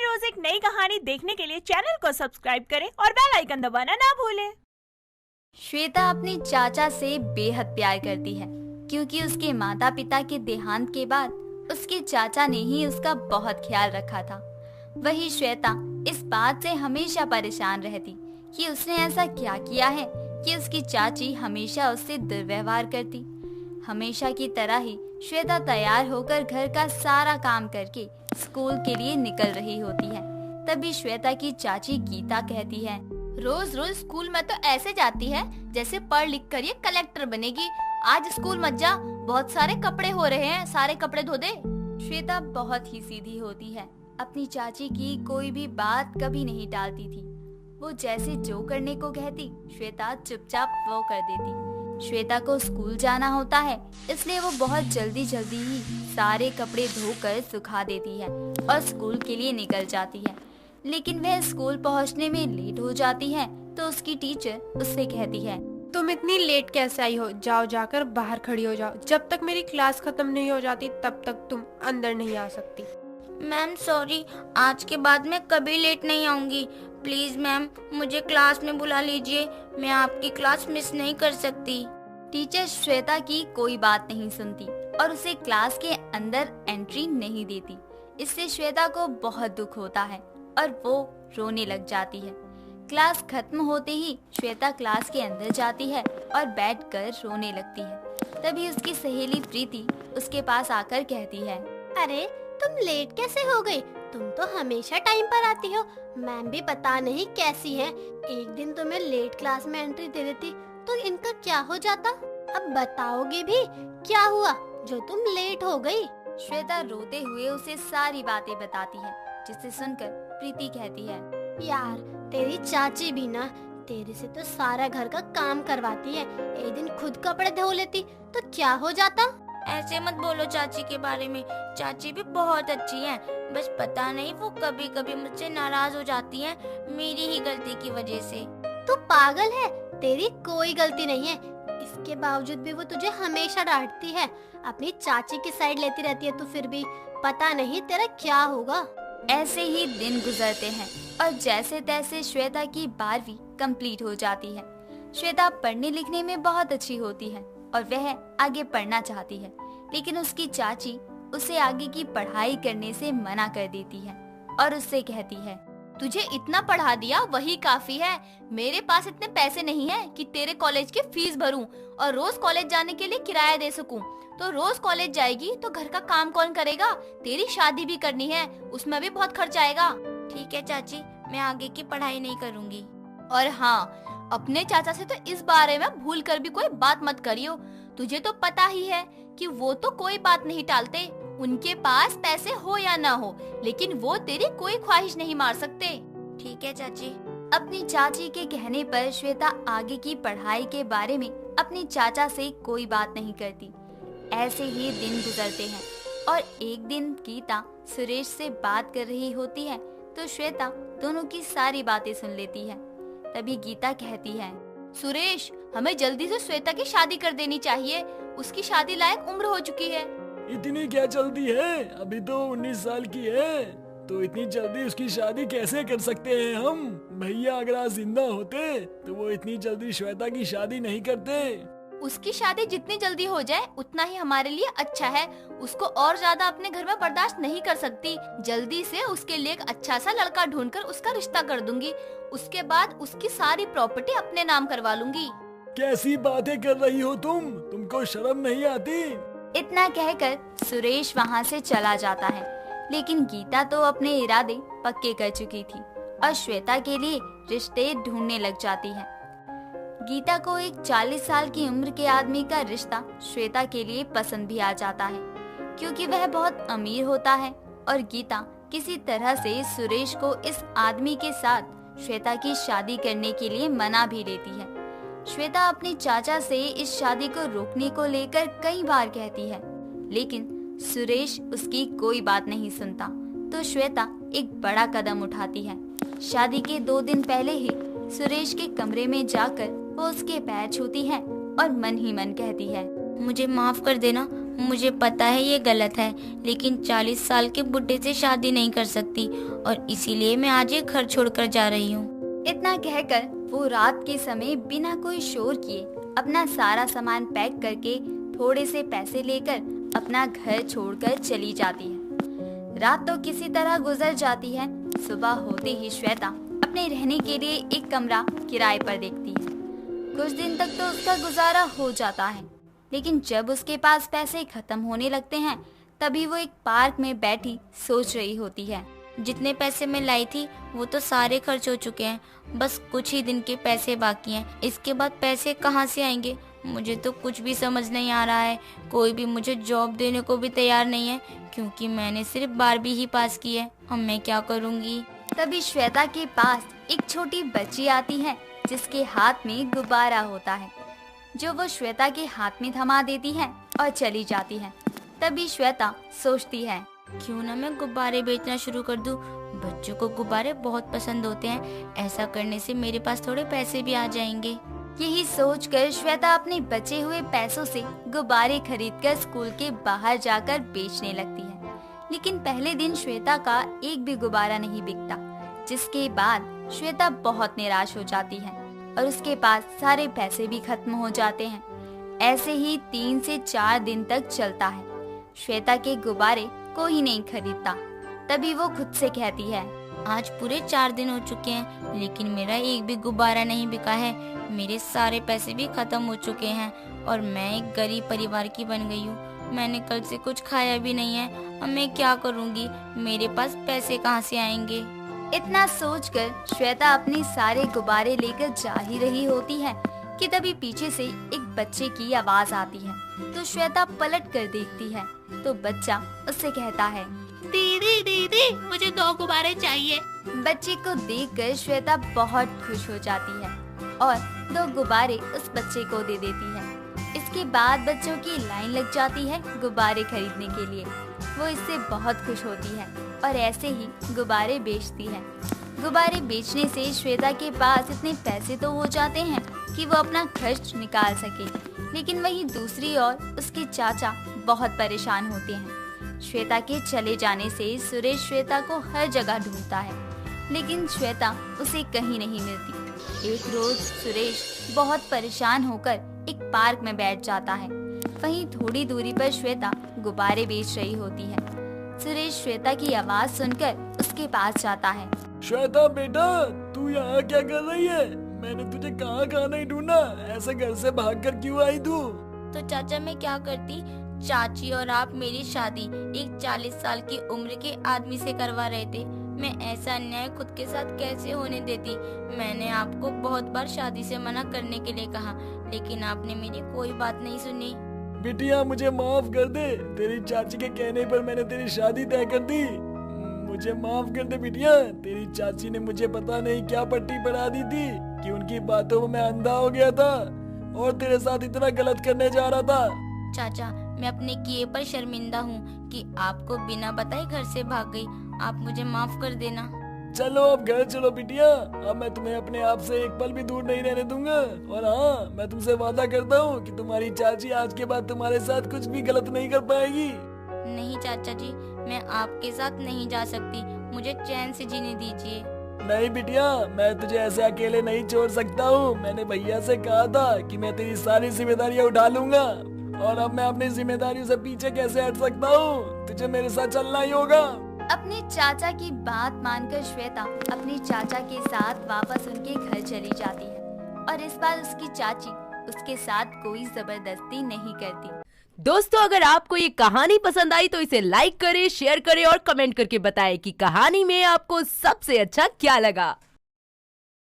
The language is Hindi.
हर रोज एक नई कहानी देखने के लिए चैनल को सब्सक्राइब करें और बेल आइकन दबाना ना भूलें। श्वेता अपने चाचा से बेहद प्यार करती है क्योंकि उसके माता पिता के देहांत के बाद उसके चाचा ने ही उसका बहुत ख्याल रखा था। वही श्वेता इस बात से हमेशा परेशान रहती कि उसने ऐसा क्या किया है कि उसकी चाची हमेशा उससे दुर्व्यवहार करती। हमेशा की तरह ही श्वेता तैयार होकर घर का सारा काम करके स्कूल के लिए निकल रही होती है। तभी श्वेता की चाची गीता कहती है, रोज रोज स्कूल में तो ऐसे जाती है जैसे पढ़ लिख कर ये कलेक्टर बनेगी। आज स्कूल मत जा, बहुत सारे कपड़े हो रहे हैं, सारे कपड़े धो दे। श्वेता बहुत ही सीधी होती है, अपनी चाची की कोई भी बात कभी नहीं टालती थी। वो जैसे जो करने को कहती श्वेता चुपचाप वो कर देती। श्वेता को स्कूल जाना होता है, इसलिए वो बहुत जल्दी जल्दी ही सारे कपड़े धोकर सुखा देती है और स्कूल के लिए निकल जाती है। लेकिन वह स्कूल पहुंचने में लेट हो जाती है तो उसकी टीचर उससे कहती है, तुम इतनी लेट कैसे आई हो? जाओ जाकर बाहर खड़ी हो जाओ। जब तक मेरी क्लास खत्म नहीं हो जाती तब तक तुम अंदर नहीं आ सकती। मैम सॉरी, आज के बाद मैं कभी लेट नहीं आऊंगी। प्लीज मैम, मुझे क्लास में बुला लीजिए, मैं आपकी क्लास मिस नहीं कर सकती। टीचर श्वेता की कोई बात नहीं सुनती और उसे क्लास के अंदर एंट्री नहीं देती। इससे श्वेता को बहुत दुख होता है और वो रोने लग जाती है। क्लास खत्म होते ही श्वेता क्लास के अंदर जाती है और बैठकर रोने लगती है। तभी उसकी सहेली प्रीति उसके पास आकर कहती है, अरे तुम लेट कैसे हो गई? तुम तो हमेशा टाइम पर आती हो। मैम भी पता नहीं कैसी है, एक दिन तुम्हें लेट क्लास में एंट्री दे देती तो इनका क्या हो जाता। अब बताओगे भी क्या हुआ जो तुम लेट हो गई? श्वेता रोते हुए उसे सारी बातें बताती है, जिसे सुनकर प्रीति कहती है, यार तेरी चाची भी ना तेरे से तो सारा घर का काम करवाती है, एक दिन खुद कपड़े धो लेती तो क्या हो जाता। ऐसे मत बोलो चाची के बारे में, चाची भी बहुत अच्छी हैं। बस पता नहीं वो कभी कभी मुझसे नाराज हो जाती हैं, मेरी ही गलती की वजह से। तू पागल है, तेरी कोई गलती नहीं है। इसके बावजूद भी वो तुझे हमेशा डांटती है, अपनी चाची की साइड लेती रहती है। तो फिर भी पता नहीं तेरा क्या होगा। ऐसे ही दिन गुजरते हैं और जैसे तैसे श्वेता की 12वीं कंप्लीट हो जाती है। श्वेता पढ़ने लिखने में बहुत अच्छी होती है और वह आगे पढ़ना चाहती है, लेकिन उसकी चाची उसे आगे की पढ़ाई करने से मना कर देती है और उससे कहती है, तुझे इतना पढ़ा दिया वही काफी है। मेरे पास इतने पैसे नहीं है कि तेरे कॉलेज की फीस भरूं और रोज कॉलेज जाने के लिए किराया दे सकूं। तो रोज कॉलेज जाएगी तो घर का काम कौन करेगा? तेरी शादी भी करनी है, उसमें भी बहुत खर्च आएगा। ठीक है चाची, मैं आगे की पढ़ाई नहीं करूंगी। और हाँ, अपने चाचा से तो इस बारे में भूल कर भी कोई बात मत करियो। तुझे तो पता ही है कि वो तो कोई बात नहीं टालते, उनके पास पैसे हो या ना हो, लेकिन वो तेरी कोई ख्वाहिश नहीं मार सकते। ठीक है चाची। अपनी चाची के कहने पर श्वेता आगे की पढ़ाई के बारे में अपने चाचा से कोई बात नहीं करती। ऐसे ही दिन गुजरते हैं और एक दिन गीता सुरेश से बात कर रही होती है तो श्वेता दोनों की सारी बातें सुन लेती है। तभी गीता कहती है, सुरेश, हमें जल्दी से श्वेता की शादी कर देनी चाहिए, उसकी शादी लायक उम्र हो चुकी है। इतनी क्या जल्दी है? अभी तो 19 साल की है, तो इतनी जल्दी उसकी शादी कैसे कर सकते हैं हम? भैया अगर आज जिंदा होते तो वो इतनी जल्दी श्वेता की शादी नहीं करते। उसकी शादी जितनी जल्दी हो जाए उतना ही हमारे लिए अच्छा है। उसको और ज्यादा अपने घर में बर्दाश्त नहीं कर सकती। जल्दी से उसके लिए एक अच्छा सा लड़का ढूंढकर उसका रिश्ता कर दूंगी। उसके बाद उसकी सारी प्रॉपर्टी अपने नाम करवा लूंगी। कैसी बातें कर रही हो तुमको शर्म नहीं आती? इतना कहकर सुरेश वहाँ से चला जाता है, लेकिन गीता तो अपने इरादे पक्के कर चुकी थी और श्वेता के लिए रिश्ते ढूंढने लग जाती है। गीता को एक 40 साल की उम्र के आदमी का रिश्ता श्वेता के लिए पसंद भी आ जाता है, क्योंकि वह बहुत अमीर होता है और गीता किसी तरह से सुरेश को इस आदमी के साथ श्वेता की शादी करने के लिए मना भी लेती है। श्वेता अपने चाचा से इस शादी को रोकने को लेकर कई बार कहती है, लेकिन सुरेश उसकी कोई बात नहीं सुनता। तो श्वेता एक बड़ा कदम उठाती है। शादी के 2 दिन पहले ही सुरेश के कमरे में जाकर वो उसके पैर छूती है और मन ही मन कहती है, मुझे माफ कर देना, मुझे पता है ये गलत है, लेकिन 40 साल के बुढ़े से शादी नहीं कर सकती और इसीलिए मैं आज ये घर छोड़कर जा रही हूँ। इतना कहकर वो रात के समय बिना कोई शोर किए अपना सारा सामान पैक करके थोड़े से पैसे लेकर अपना घर छोड़कर चली जाती है। रात तो किसी तरह गुजर जाती है। सुबह होते ही श्वेता अपने रहने के लिए एक कमरा किराए पर देखती है। कुछ दिन तक तो उसका गुजारा हो जाता है, लेकिन जब उसके पास पैसे खत्म होने लगते हैं तभी वो एक पार्क में बैठी सोच रही होती है। जितने पैसे मैं लाई थी वो तो सारे खर्च हो चुके हैं, बस कुछ ही दिन के पैसे बाकी हैं। इसके बाद पैसे कहाँ से आएंगे? मुझे तो कुछ भी समझ नहीं आ रहा है। कोई भी मुझे जॉब देने को भी तैयार नहीं है, क्योंकि मैंने सिर्फ 12वीं ही पास की है। अब मैं क्या करूँगी? तभी श्वेता के पास एक छोटी बच्ची आती है जिसके हाथ में गुब्बारा होता है, जो वो श्वेता के हाथ में थमा देती है और चली जाती है। तभी श्वेता सोचती है, क्यों ना मैं गुब्बारे बेचना शुरू कर दूं? बच्चों को गुब्बारे बहुत पसंद होते हैं। ऐसा करने से मेरे पास थोड़े पैसे भी आ जाएंगे। यही सोचकर श्वेता अपने बचे हुए पैसों से गुब्बारे खरीदकर स्कूल के बाहर जाकर बेचने लगती है। लेकिन पहले दिन श्वेता का एक भी गुब्बारा नहीं बिकता, जिसके बाद श्वेता बहुत निराश हो जाती है और उसके पास सारे पैसे भी खत्म हो जाते हैं। ऐसे ही 3 से 4 दिन तक चलता है। श्वेता के गुब्बारे कोई नहीं खरीदता। तभी वो खुद से कहती है, आज पूरे 4 दिन हो चुके हैं, लेकिन मेरा एक भी गुब्बारा नहीं बिका है। मेरे सारे पैसे भी खत्म हो चुके हैं और मैं एक गरीब परिवार की बन गई हूँ। मैंने कल से कुछ खाया भी नहीं है। अब मैं क्या करूँगी? मेरे पास पैसे कहाँ से आएंगे? इतना सोचकर श्वेता अपने सारे गुब्बारे लेकर जा ही रही होती है कि तभी पीछे से एक बच्चे की आवाज आती है। तो श्वेता पलट कर देखती है तो बच्चा उससे कहता है, दीदी दीदी मुझे 2 गुब्बारे चाहिए। बच्चे को देखकर श्वेता बहुत खुश हो जाती है और 2 गुब्बारे उस बच्चे को दे देती है। इसके बाद बच्चों की लाइन लग जाती है गुब्बारे खरीदने के लिए। वो इससे बहुत खुश होती है और ऐसे ही गुब्बारे बेचती है। गुब्बारे बेचने से श्वेता के पास इतने पैसे तो हो जाते हैं कि वो अपना खर्च निकाल सके। लेकिन वहीं दूसरी ओर उसके चाचा बहुत परेशान होते हैं। श्वेता के चले जाने से सुरेश श्वेता को हर जगह ढूंढता है, लेकिन श्वेता उसे कहीं नहीं मिलती। एक रोज सुरेश बहुत परेशान होकर एक पार्क में बैठ जाता है। वहीं थोड़ी दूरी पर श्वेता गुब्बारे बेच रही होती है। सुरेश श्वेता की आवाज सुनकर उसके पास जाता है। श्वेता बेटा, तू यहाँ क्या कर रही है? मैंने तुझे कहाँ कहाँ नहीं ढूंढा। ऐसे घर से भागकर क्यों आई तू? तो चाचा मैं क्या करती? चाची और आप मेरी शादी एक 40 साल की उम्र के आदमी से करवा रहे थे। मैं ऐसा अन्याय खुद के साथ कैसे होने देती? मैंने आपको बहुत बार शादी से मना करने के लिए कहा, लेकिन आपने मेरी कोई बात नहीं सुनी। बिटिया मुझे माफ कर दे। तेरी चाची के कहने पर मैंने तेरी शादी तय कर दी। मुझे माफ कर दे बिटिया। तेरी चाची ने मुझे पता नहीं क्या पट्टी पढ़ा दी थी कि उनकी बातों में मैं अंधा हो गया था और तेरे साथ इतना गलत करने जा रहा था। चाचा मैं अपने किए पर शर्मिंदा हूँ कि आपको बिना बताए घर से भाग गई। आप मुझे माफ कर देना। चलो अब घर चलो बिटिया। अब मैं तुम्हें अपने आप से एक पल भी दूर नहीं रहने दूंगा। और हाँ, मैं तुमसे वादा करता हूँ कि तुम्हारी चाची आज के बाद तुम्हारे साथ कुछ भी गलत नहीं कर पाएगी। नहीं चाचा जी, मैं आपके साथ नहीं जा सकती। मुझे चैन से जीने दीजिए। नहीं बिटिया, मैं तुझे ऐसे अकेले नहीं छोड़ सकता हूँ। मैंने भैया से कहा था कि मैं तेरी सारी जिम्मेदारियाँ उठा लूंगा और अब मैं अपनी जिम्मेदारियों से पीछे कैसे हट सकता हूँ? तुझे मेरे साथ चलना ही होगा। अपने चाचा की बात मानकर श्वेता अपने चाचा के साथ वापस उनके घर चली जाती है और इस बार उसकी चाची उसके साथ कोई जबरदस्ती नहीं करती। दोस्तों, अगर आपको ये कहानी पसंद आई तो इसे लाइक करें, शेयर करें और कमेंट करके बताएं कि कहानी में आपको सबसे अच्छा क्या लगा।